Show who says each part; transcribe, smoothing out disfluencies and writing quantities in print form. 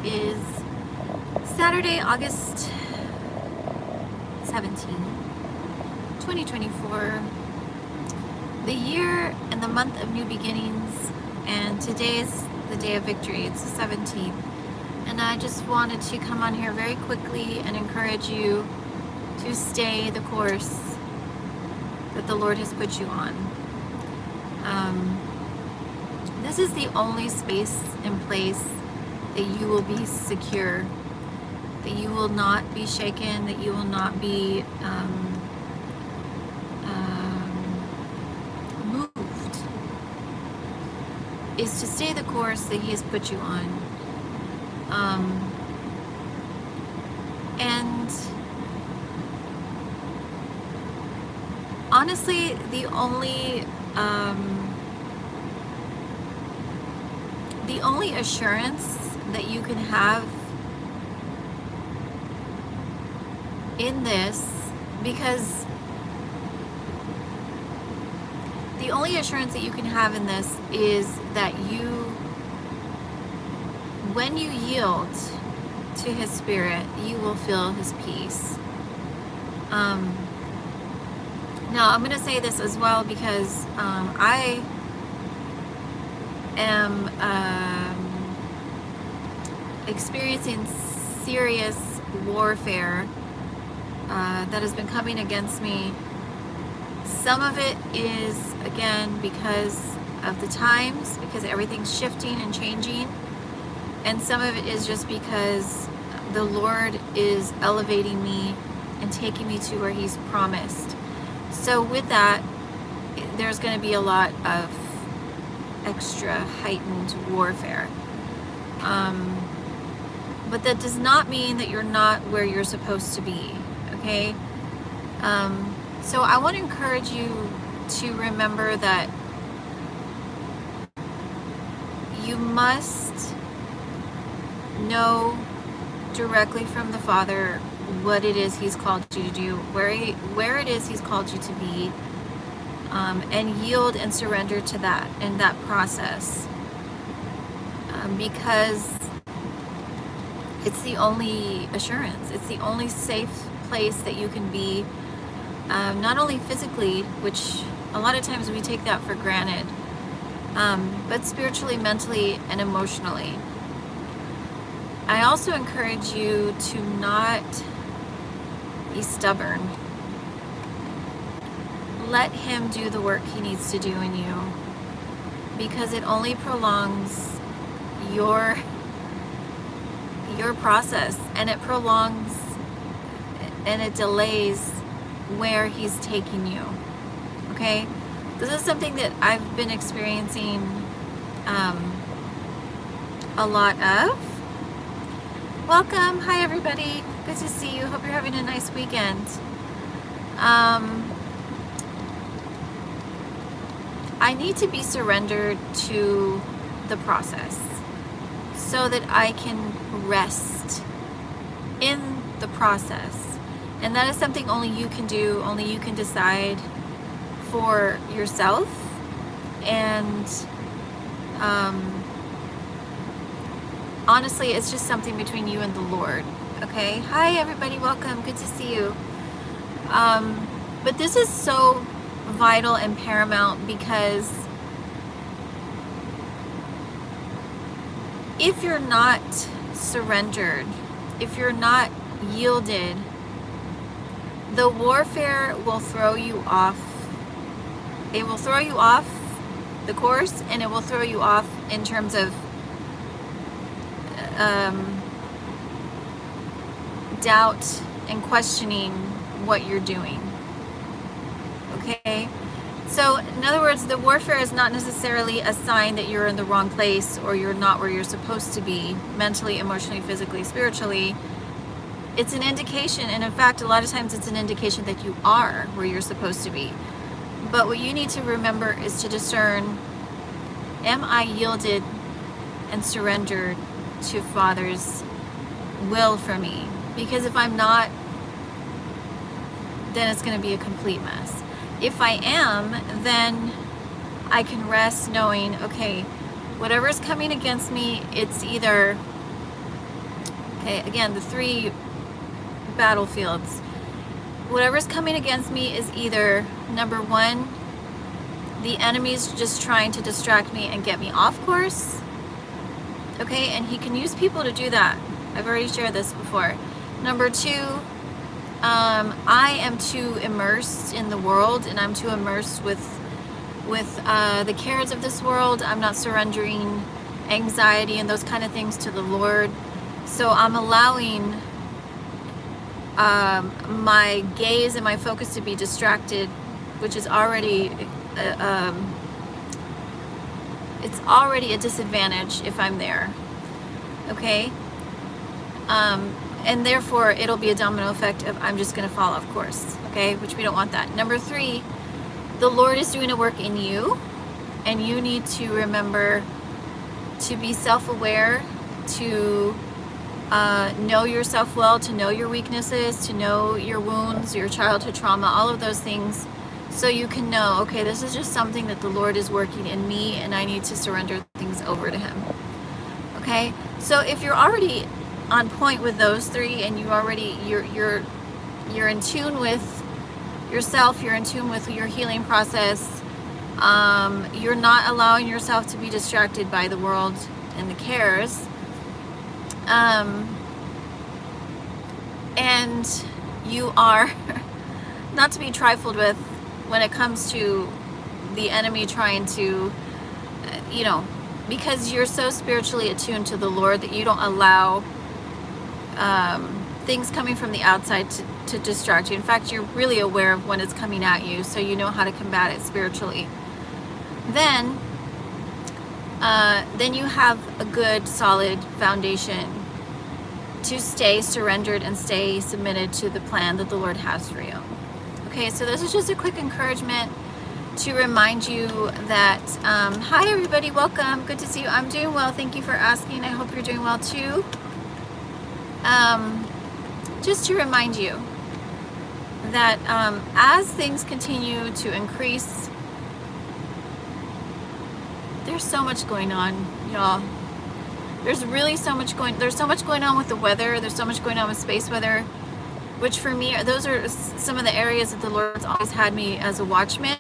Speaker 1: is Saturday, August 17, 2024, the year and the month of new beginnings, and today is the day of victory. It's the 17th, and I just wanted to come on here very quickly and encourage you to stay the course that the Lord has put you on. This is the only space and place that you will be secure, that you will not be shaken, that you will not be moved, is to stay the course that He has put you on. And honestly, the only assurance that you can have in this, because the only assurance that you can have in this is that when you yield to His Spirit, you will feel His peace. Now, I'm going to say this as well because I am experiencing serious warfare that has been coming against me. Some of it is, again, because of the times, because everything's shifting and changing, and some of it is just because the Lord is elevating me and taking me to where He's promised. So with that, there's going to be a lot of extra heightened warfare. But that does not mean that you're not where you're supposed to be, okay? So I want to encourage you to remember that you must know directly from the Father what it is He's called you to do, where it is He's called you to be, and yield and surrender to that in that process, because it's the only assurance, it's the only safe place that you can be, not only physically, which a lot of times we take that for granted, but spiritually, mentally, and emotionally. I also encourage you to not be stubborn. Let Him do the work He needs to do in you, because it only prolongs your process, and it prolongs and it delays where He's taking you. Okay? This is something that I've been experiencing a lot of. Welcome. Hi, everybody. Good to see you. Hope you're having a nice weekend. I need to be surrendered to the process so that I can rest in the process. And that is something only you can do, only you can decide for yourself. And honestly, it's just something between you and the Lord. Okay? Hi, everybody. Welcome. Good to see you. But this is so vital and paramount, because if you're not surrendered, if you're not yielded, the warfare will throw you off. It will throw you off the course, and it will throw you off in terms of doubt and questioning what you're doing. Okay? So, in other words, the warfare is not necessarily a sign that you're in the wrong place or you're not where you're supposed to be, mentally, emotionally, physically, spiritually. It's an indication, and in fact, a lot of times it's an indication that you are where you're supposed to be. But what you need to remember is to discern, am I yielded and surrendered to Father's will for me? Because if I'm not, then it's going to be a complete mess. If I am, then I can rest knowing, okay, whatever's coming against me, it's either Okay, again, the 3 battlefields. Whatever's coming against me is either, number 1, the enemy's just trying to distract me and get me off course. Okay, and he can use people to do that. I've already shared this before. Number 2, I am too immersed in the world, and I'm too immersed with the cares of this world. I'm not surrendering anxiety and those kind of things to the Lord. So I'm allowing my gaze and my focus to be distracted, which is already it's already a disadvantage if I'm there. Okay, and therefore it'll be a domino effect of I'm just going to fall off course. Okay, which we don't want that. Number 3, the Lord is doing a work in you, and you need to remember to be self-aware, to know yourself well, to know your weaknesses, to know your wounds, your childhood trauma, all of those things, so you can know, okay, this is just something that the Lord is working in me, and I need to surrender things over to Him. Okay, so if you're already on point with those 3, and you're in tune with yourself, you're in tune with your healing process, you're not allowing yourself to be distracted by the world and the cares, and you are not to be trifled with when it comes to the enemy trying to, because you're so spiritually attuned to the Lord that you don't allow things coming from the outside to distract you. In fact, you're really aware of when it's coming at you, so you know how to combat it spiritually. Then you have a good, solid foundation to stay surrendered and stay submitted to the plan that the Lord has for you. Okay, so this is just a quick encouragement to remind you that, hi everybody, welcome, good to see you. I'm doing well, thank you for asking. I hope you're doing well too. Just to remind you that as things continue to increase, there's so much going on, y'all. There's so much going on with the weather. There's so much going on with space weather, which for me, those are some of the areas that the Lord's always had me as a watchman.